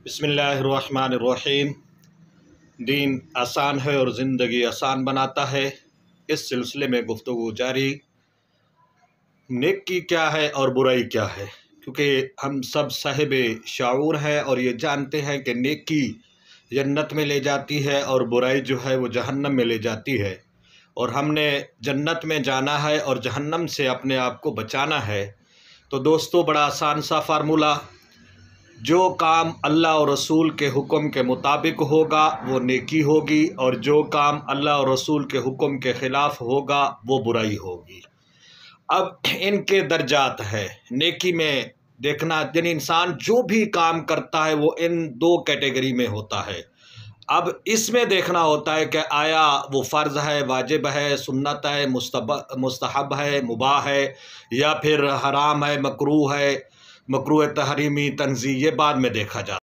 बिस्मिल्लाहिर्रहमानिर्रहीम। दीन आसान है और ज़िंदगी आसान बनाता है। इस सिलसिले में गुफ्तगू जारी। नेकी क्या है और बुराई क्या है, क्योंकि हम सब साहिब शाऊर हैं और ये जानते हैं कि नेकी जन्नत में ले जाती है और बुराई जो है वो जहन्नम में ले जाती है। और हमने जन्नत में जाना है और जहन्नम से अपने आप को बचाना है। तो दोस्तों, बड़ा आसान सा फार्मूला, जो काम अल्लाह और रसूल के हुक्म के मुताबिक होगा वो नेकी होगी, और जो काम अल्लाह और रसूल के हुक्म के ख़िलाफ़ होगा वो बुराई होगी। अब इनके दर्जात है। नेकी में देखना, जिन इंसान जो भी काम करता है वो इन दो कैटेगरी में होता है। अब इसमें देखना होता है कि आया वो फ़र्ज़ है, वाजिब है, सुन्नत है, मुस्तहब है, मुबाह है, या फिर हराम है, मकरूह है, मकरूह तहरीमी तंज़ी, ये बाद में देखा जाता है।